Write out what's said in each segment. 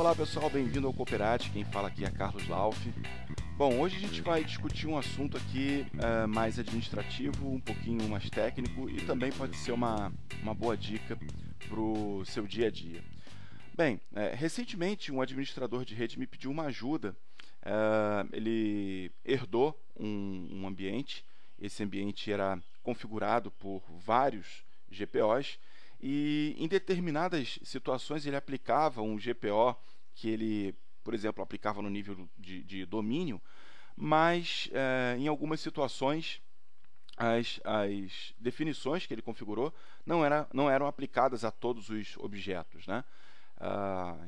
Olá pessoal, bem-vindo ao Cooperate, quem fala aqui é Carlos Lauf. Bom, hoje a gente vai discutir um assunto aqui mais administrativo, um pouquinho mais técnico e também pode ser uma boa dica para o seu dia a dia. Bem, recentemente um administrador de rede me pediu uma ajuda. Ele herdou um ambiente, esse ambiente era configurado por vários GPOs e em determinadas situações ele aplicava um GPO que ele, por exemplo, aplicava no nível de domínio, mas em algumas situações as definições que ele configurou não eram aplicadas a todos os objetos, né?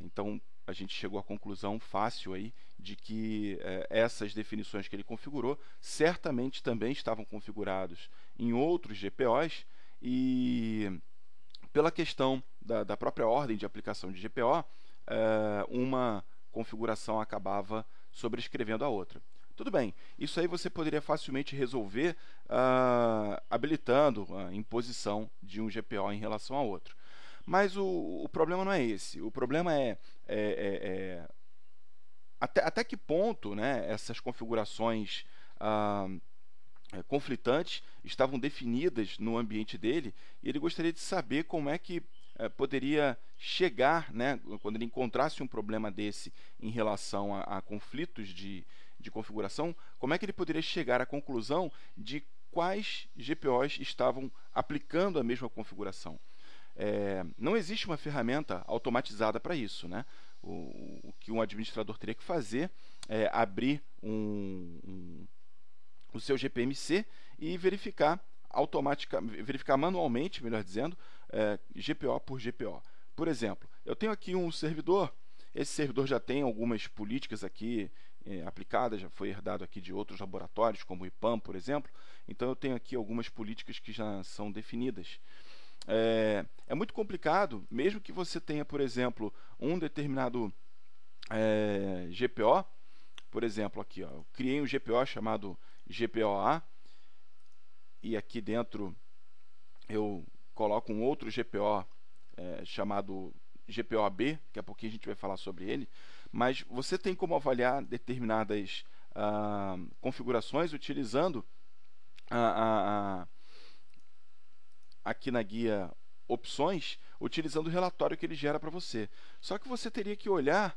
Então a gente chegou à conclusão fácil aí de que essas definições que ele configurou certamente também estavam configurados em outros GPOs e pela questão da própria ordem de aplicação de GPO, uma configuração acabava sobrescrevendo a outra. Tudo bem, isso aí você poderia facilmente resolver habilitando a imposição de um GPO em relação a outro. Mas o problema não é esse. O problema até que ponto, né, essas configurações conflitantes estavam definidas no ambiente dele, e ele gostaria de saber como é que poderia chegar, né, quando ele encontrasse um problema desse em relação a conflitos de configuração, como é que ele poderia chegar à conclusão de quais GPOs estavam aplicando a mesma configuração. Não existe uma ferramenta automatizada para isso, né? O que um administrador teria que fazer é abrir o seu GPMC e verificar manualmente, melhor dizendo, GPO por GPO. Por exemplo, eu tenho aqui um servidor, esse servidor já tem algumas políticas aqui aplicadas, já foi herdado aqui de outros laboratórios, como o IPAM, por exemplo, então eu tenho aqui algumas políticas que já são definidas. É muito complicado, mesmo que você tenha, por exemplo, um determinado GPO, por exemplo, aqui, ó, eu criei um GPO chamado GPOA e aqui dentro eu coloco um outro GPO chamado GPOB, daqui a pouquinho a gente vai falar sobre ele, mas você tem como avaliar determinadas configurações utilizando aqui na guia opções, utilizando o relatório que ele gera para você. Só que você teria que olhar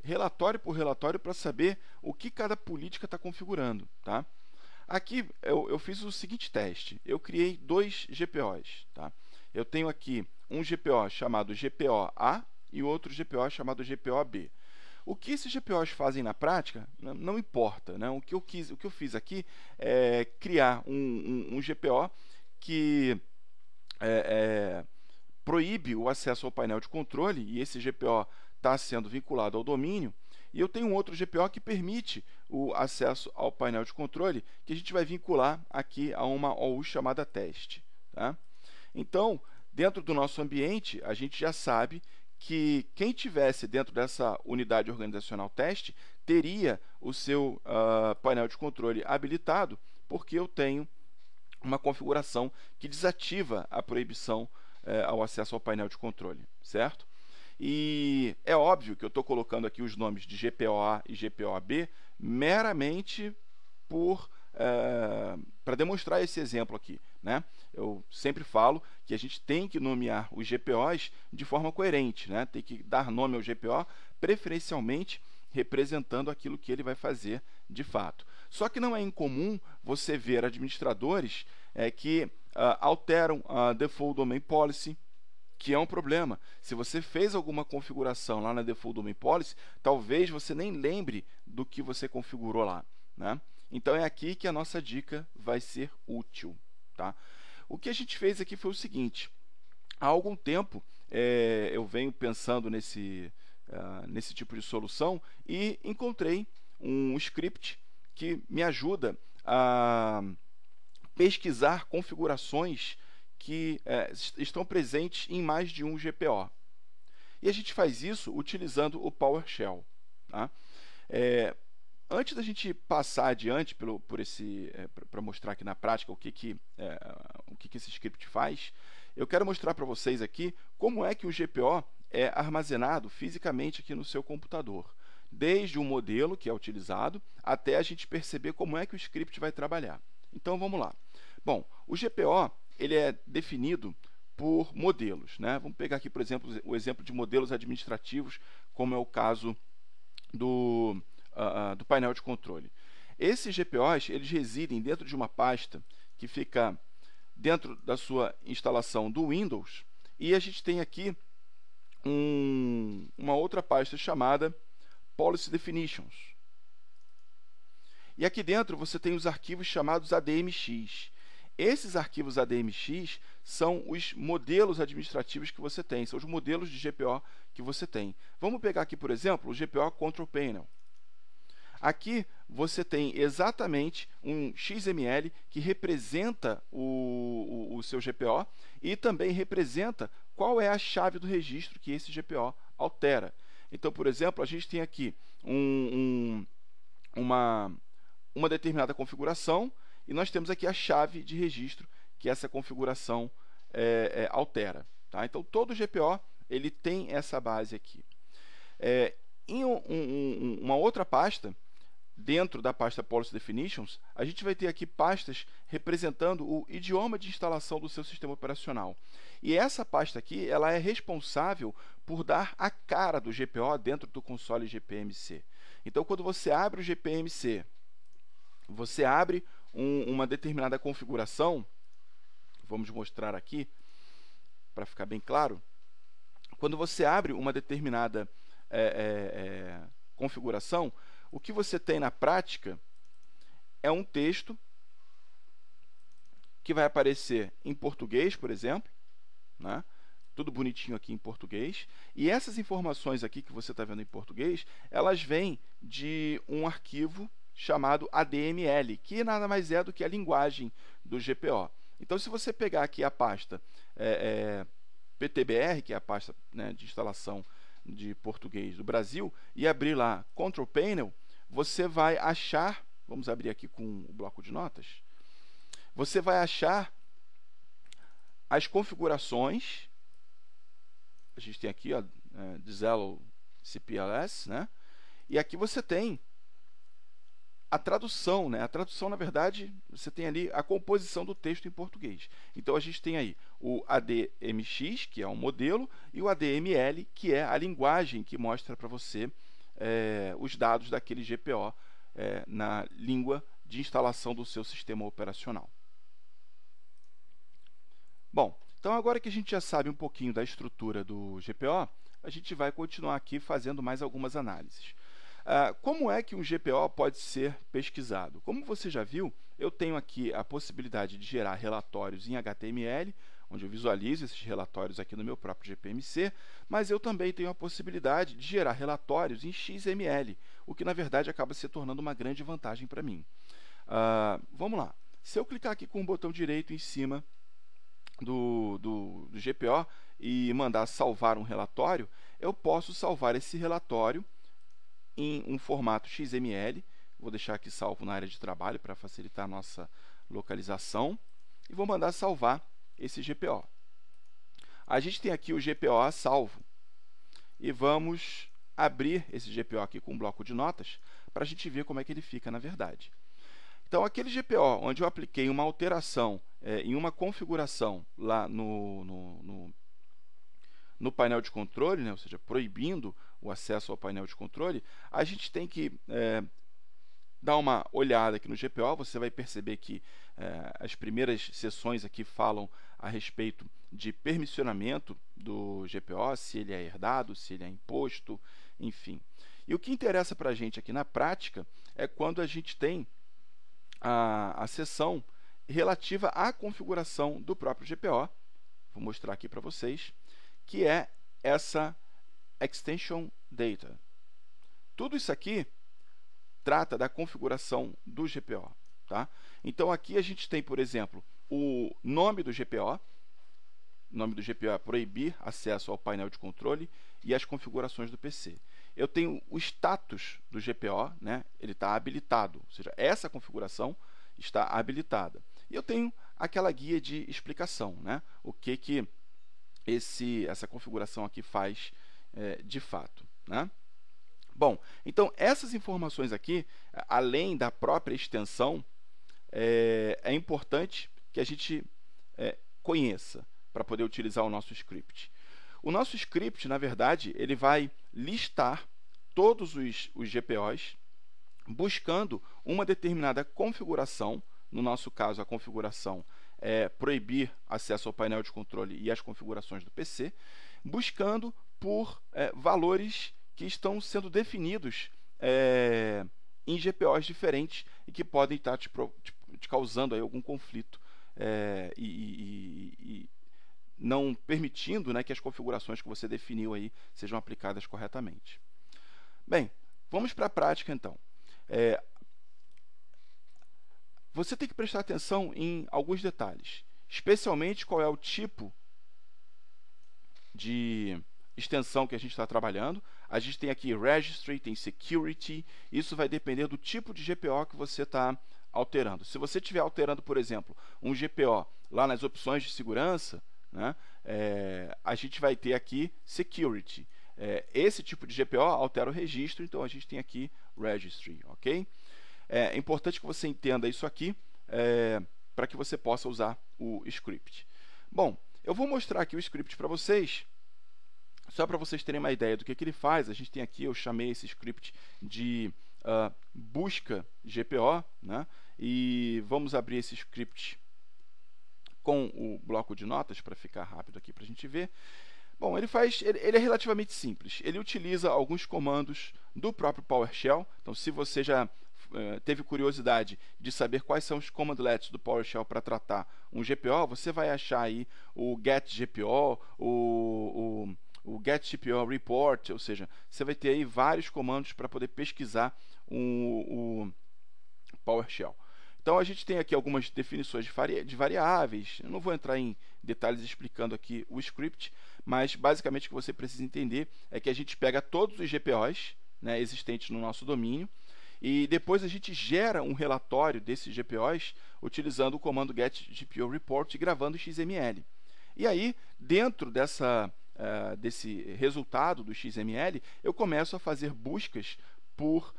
relatório por relatório para saber o que cada política está configurando, tá? Aqui eu fiz o seguinte teste, eu criei dois GPOs, tá? Eu tenho aqui um GPO chamado GPOA e outro GPO chamado GPOB. O que esses GPOs fazem na prática não importa, né? O que eu fiz aqui é criar um GPO que proíbe o acesso ao painel de controle, e esse GPO está sendo vinculado ao domínio, e eu tenho um outro GPO que permite o acesso ao painel de controle, que a gente vai vincular aqui a uma OU chamada teste, tá? Então, dentro do nosso ambiente, a gente já sabe que quem tivesse dentro dessa unidade organizacional teste teria o seu painel de controle habilitado, porque eu tenho uma configuração que desativa a proibição ao acesso ao painel de controle, certo? E é óbvio que eu estou colocando aqui os nomes de GPOA e GPOB meramente para demonstrar esse exemplo aqui, né? Eu sempre falo que a gente tem que nomear os GPOs de forma coerente, né? Tem que dar nome ao GPO, preferencialmente representando aquilo que ele vai fazer de fato. Só que não é incomum você ver administradores que alteram a Default Domain Policy, que é um problema. Se você fez alguma configuração lá na Default Domain Policy, talvez você nem lembre do que você configurou lá, né? Então é aqui que a nossa dica vai ser útil, tá? O que a gente fez aqui foi o seguinte: há algum tempo eu venho pensando nesse tipo de solução e encontrei um script que me ajuda a pesquisar configurações que estão presentes em mais de um GPO. E a gente faz isso utilizando o PowerShell, tá? Antes da gente passar adiante para mostrar aqui na prática o que esse script faz, eu quero mostrar para vocês aqui como é que o GPO é armazenado fisicamente aqui no seu computador, desde o modelo que é utilizado até a gente perceber como é que o script vai trabalhar. Então, vamos lá. Bom, o GPO ele é definido por modelos, né? Vamos pegar aqui, por exemplo, o exemplo de modelos administrativos, como é o caso do painel de controle. Esses GPOs eles residem dentro de uma pasta que fica dentro da sua instalação do Windows, e a gente tem aqui uma outra pasta chamada Policy Definitions. E aqui dentro você tem os arquivos chamados ADMX. Esses arquivos ADMX são os modelos administrativos que você tem, são os modelos de GPO que você tem. Vamos pegar aqui, por exemplo, o GPO Control Panel. Aqui você tem exatamente um XML que representa o seu GPO e também representa qual é a chave do registro que esse GPO altera. Então, por exemplo, a gente tem aqui uma determinada configuração e nós temos aqui a chave de registro que essa configuração altera. Tá? Então, todo GPO ele tem essa base aqui. Em uma outra pasta, dentro da pasta Policy Definitions, a gente vai ter aqui pastas representando o idioma de instalação do seu sistema operacional. E essa pasta aqui ela é responsável por dar a cara do GPO dentro do console GPMC. Então, quando você abre o GPMC, você abre uma determinada configuração, vamos mostrar aqui, para ficar bem claro. Quando você abre uma determinada configuração, o que você tem na prática é um texto que vai aparecer em português, por exemplo, né? Tudo bonitinho aqui em português. E essas informações aqui que você está vendo em português, elas vêm de um arquivo chamado ADML, que nada mais é do que a linguagem do GPO. Então, se você pegar aqui a pasta PTBR, que é a pasta, né, de instalação de português do Brasil, e abrir lá Control Panel, você vai achar, vamos abrir aqui com o bloco de notas, você vai achar as configurações, a gente tem aqui, ó, Zello CPLS, né? E aqui você tem a tradução, né? A tradução, na verdade, você tem ali a composição do texto em português. Então, a gente tem aí o ADMX, que é um modelo, e o ADML, que é a linguagem que mostra para você os dados daquele GPO na língua de instalação do seu sistema operacional. Bom, então agora que a gente já sabe um pouquinho da estrutura do GPO, a gente vai continuar aqui fazendo mais algumas análises. Como é que um GPO pode ser pesquisado? Como você já viu, eu tenho aqui a possibilidade de gerar relatórios em HTML, onde eu visualizo esses relatórios aqui no meu próprio GPMC, mas eu também tenho a possibilidade de gerar relatórios em XML, o que na verdade acaba se tornando uma grande vantagem para mim. Vamos lá. Se eu clicar aqui com o botão direito em cima do GPO e mandar salvar um relatório, eu posso salvar esse relatório em um formato XML. Vou deixar aqui salvo na área de trabalho para facilitar a nossa localização e vou mandar salvar esse GPO. A gente tem aqui o GPO salvo e vamos abrir esse GPO aqui com um bloco de notas para a gente ver como é que ele fica na verdade. Então, aquele GPO onde eu apliquei uma alteração em uma configuração lá no painel de controle, né, ou seja, proibindo o acesso ao painel de controle, a gente tem que dar uma olhada aqui no GPO. Você vai perceber que as primeiras seções aqui falam a respeito de permissionamento do GPO, se ele é herdado, se ele é imposto, enfim. E o que interessa para a gente aqui na prática é quando a gente tem a seção relativa à configuração do próprio GPO. Vou mostrar aqui para vocês, que é essa Extension Data. Tudo isso aqui trata da configuração do GPO. Tá? Então, aqui a gente tem, por exemplo, o nome do GPO. O nome do GPO é proibir acesso ao painel de controle e as configurações do PC. Eu tenho o status do GPO, né? Ele está habilitado, ou seja, essa configuração está habilitada. E eu tenho aquela guia de explicação, né? O que essa configuração aqui faz de fato, né? Bom, então essas informações aqui, além da própria extensão, é importante que a gente conheça para poder utilizar o nosso script. O nosso script, na verdade, ele vai listar todos os GPOs buscando uma determinada configuração. No nosso caso, a configuração é proibir acesso ao painel de controle e às configurações do PC, buscando por valores que estão sendo definidos em GPOs diferentes e que podem estar te causando aí algum conflito e não permitindo, né, que as configurações que você definiu aí sejam aplicadas corretamente. Bem, vamos para a prática então. Você tem que prestar atenção em alguns detalhes, especialmente qual é o tipo de extensão que a gente está trabalhando. A gente tem aqui Registry, tem Security, isso vai depender do tipo de GPO que você está alterando. Se você estiver alterando, por exemplo, um GPO lá nas opções de segurança, né, a gente vai ter aqui Security. Esse tipo de GPO altera o registro, então a gente tem aqui Registry, ok? É importante que você entenda isso aqui para que você possa usar o script. Bom, eu vou mostrar aqui o script para vocês, só para vocês terem uma ideia do que ele faz. A gente tem aqui, eu chamei esse script de busca GPO, né? E vamos abrir esse script com o bloco de notas para ficar rápido aqui para a gente ver. Bom, ele é relativamente simples. Ele utiliza alguns comandos do próprio PowerShell. Então, se você já teve curiosidade de saber quais são os commandlets do PowerShell para tratar um GPO, você vai achar aí o getGPO, o getGPO report, ou seja, você vai ter aí vários comandos para poder pesquisar o PowerShell. Então, a gente tem aqui algumas definições de variáveis. Eu não vou entrar em detalhes explicando aqui o script, mas basicamente o que você precisa entender é que a gente pega todos os GPOs, né, existentes no nosso domínio, e depois a gente gera um relatório desses GPOs utilizando o comando getGPOReport e gravando XML. E aí, dentro desse resultado do XML, eu começo a fazer buscas por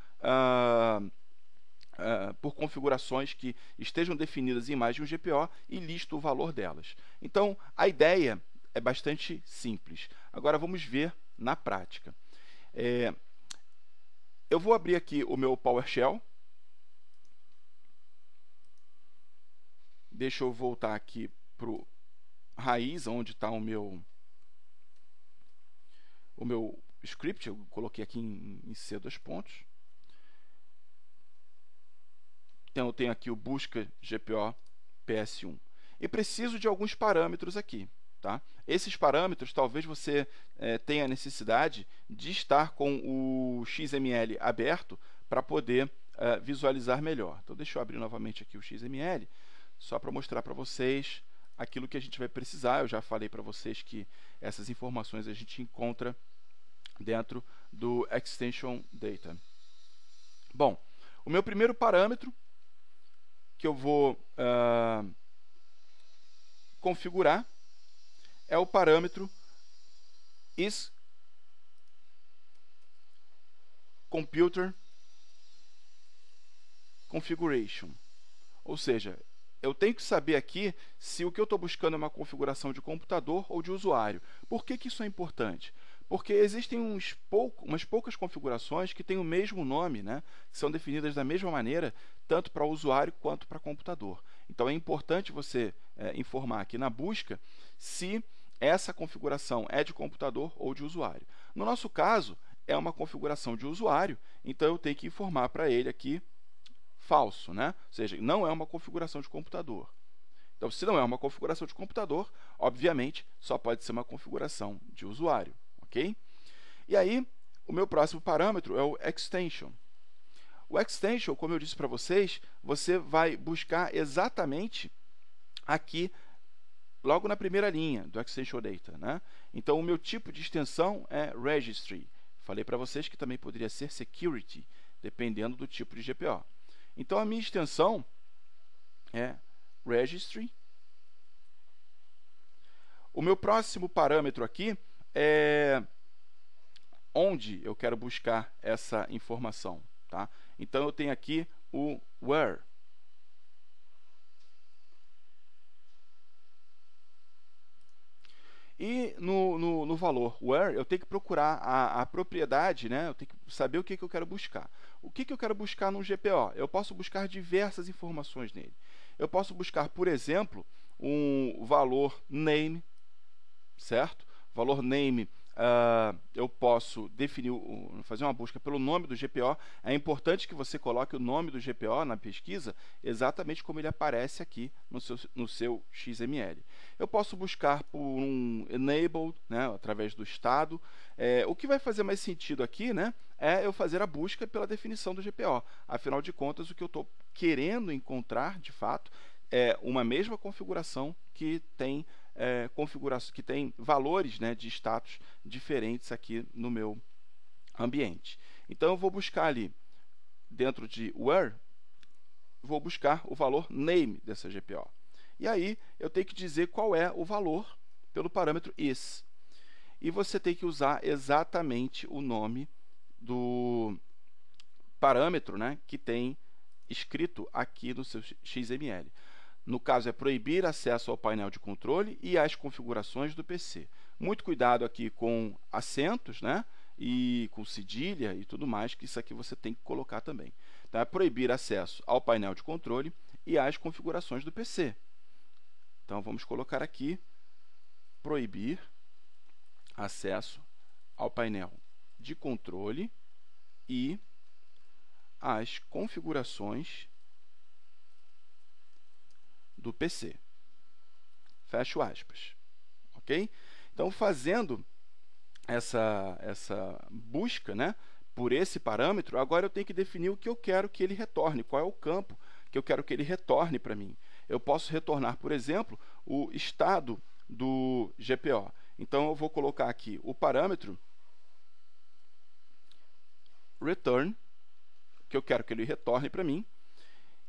configurações que estejam definidas em mais de um GPO e listo o valor delas. Então, a ideia é bastante simples. Agora, vamos ver na prática. Eu vou abrir aqui o meu PowerShell. Deixa eu voltar aqui para o raiz, onde está o meu script. Eu coloquei aqui em C dois pontos. Então, eu tenho aqui o busca GPO PS1. E preciso de alguns parâmetros aqui. Tá? Esses parâmetros, talvez você tenha necessidade de estar com o XML aberto para poder visualizar melhor. Então, deixa eu abrir novamente aqui o XML, só para mostrar para vocês aquilo que a gente vai precisar. Eu já falei para vocês que essas informações a gente encontra dentro do Extension Data. Bom, o meu primeiro parâmetro que eu vou configurar é o parâmetro isComputerConfiguration. Ou seja, eu tenho que saber aqui se o que eu estou buscando é uma configuração de computador ou de usuário. Por que isso é importante? Porque existem umas poucas configurações que têm o mesmo nome, né? Que são definidas da mesma maneira, tanto para usuário quanto para computador. Então, é importante você informar aqui na busca se essa configuração é de computador ou de usuário. No nosso caso, é uma configuração de usuário, então eu tenho que informar para ele aqui falso, né? Ou seja, não é uma configuração de computador. Então, se não é uma configuração de computador, obviamente, só pode ser uma configuração de usuário, ok? E aí, o meu próximo parâmetro é o extension. O extension, como eu disse para vocês, você vai buscar exatamente aqui, logo na primeira linha do Extension Data, né? Então, o meu tipo de extensão é Registry. Falei para vocês que também poderia ser Security, dependendo do tipo de GPO. Então, a minha extensão é Registry. O meu próximo parâmetro aqui é onde eu quero buscar essa informação, tá? Então, eu tenho aqui o where. E no valor where, eu tenho que procurar a propriedade, né? Eu tenho que saber o que eu quero buscar. O que eu quero buscar no GPO? Eu posso buscar diversas informações nele. Eu posso buscar, por exemplo, um valor name, certo? Valor name, eu posso definir, fazer uma busca pelo nome do GPO. É importante que você coloque o nome do GPO na pesquisa exatamente como ele aparece aqui no seu XML. Eu posso buscar por um enabled, né, através do estado. O que vai fazer mais sentido aqui, né, é eu fazer a busca pela definição do GPO. Afinal de contas, o que eu estou querendo encontrar, de fato, é uma mesma configuração que tem valores, né, de status diferentes aqui no meu ambiente. Então, eu vou buscar ali, dentro de where, vou buscar o valor name dessa GPO. E aí, eu tenho que dizer qual é o valor pelo parâmetro is. E você tem que usar exatamente o nome do parâmetro, né, que tem escrito aqui no seu XML. No caso, é proibir acesso ao painel de controle e às configurações do PC. Muito cuidado aqui com acentos, né, e com cedilha e tudo mais, que isso aqui você tem que colocar também. Então, é proibir acesso ao painel de controle e às configurações do PC. Então, vamos colocar aqui, proibir acesso ao painel de controle e às configurações do PC. Fecho aspas. Ok? Então, fazendo essa busca, né, por esse parâmetro, agora eu tenho que definir o que eu quero que ele retorne, qual é o campo que eu quero que ele retorne para mim. Eu posso retornar, por exemplo, o estado do GPO. Então, eu vou colocar aqui o parâmetro return, que eu quero que ele retorne para mim,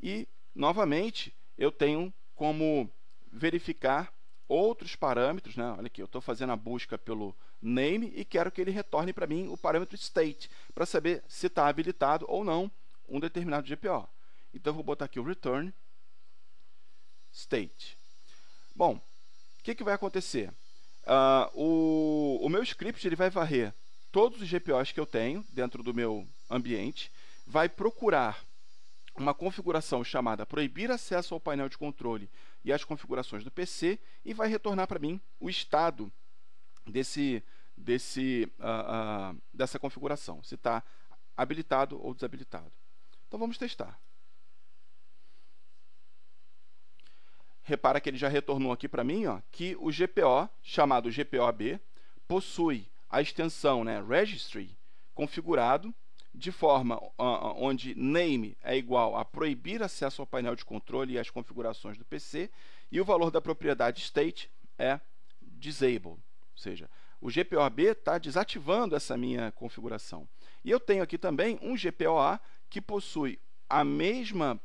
e, novamente, eu tenho como verificar outros parâmetros, né? Olha aqui, eu estou fazendo a busca pelo name e quero que ele retorne para mim o parâmetro state, para saber se está habilitado ou não um determinado GPO. Então, eu vou botar aqui o return state. Bom, o que vai acontecer? O meu script ele vai varrer todos os GPOs que eu tenho dentro do meu ambiente, vai procurar uma configuração chamada proibir acesso ao painel de controle e às configurações do PC e vai retornar para mim o estado dessa configuração, se está habilitado ou desabilitado. Então, vamos testar. Repara que ele já retornou aqui para mim, ó, que o GPO, chamado GPOB, possui a extensão, né, registry, configurado de forma onde name é igual a proibir acesso ao painel de controle e às configurações do PC, e o valor da propriedade state é disable, ou seja, o GPOB está desativando essa minha configuração. E eu tenho aqui também um GPOA que possui a mesma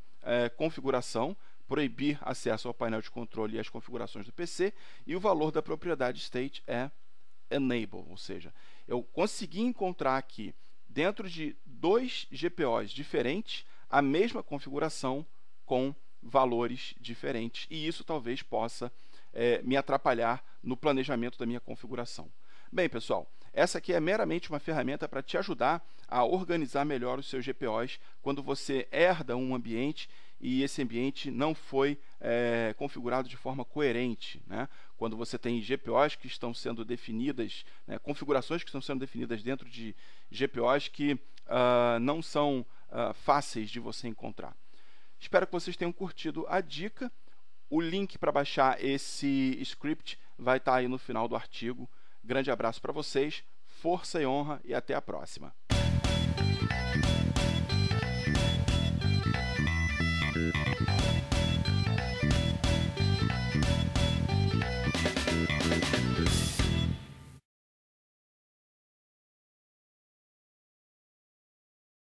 configuração, proibir acesso ao painel de controle e às configurações do PC, e o valor da propriedade state é enable, ou seja, eu consegui encontrar aqui, dentro de dois GPOs diferentes, a mesma configuração com valores diferentes, e isso talvez possa me atrapalhar no planejamento da minha configuração. Bem, pessoal, essa aqui é meramente uma ferramenta para te ajudar a organizar melhor os seus GPOs quando você herda um ambiente e esse ambiente não foi configurado de forma coerente, né? Quando você tem GPOs que estão sendo definidas, né, configurações que estão sendo definidas dentro de GPOs que não são fáceis de você encontrar. Espero que vocês tenham curtido a dica. O link para baixar esse script vai estar aí no final do artigo. Grande abraço para vocês, força e honra e até a próxima.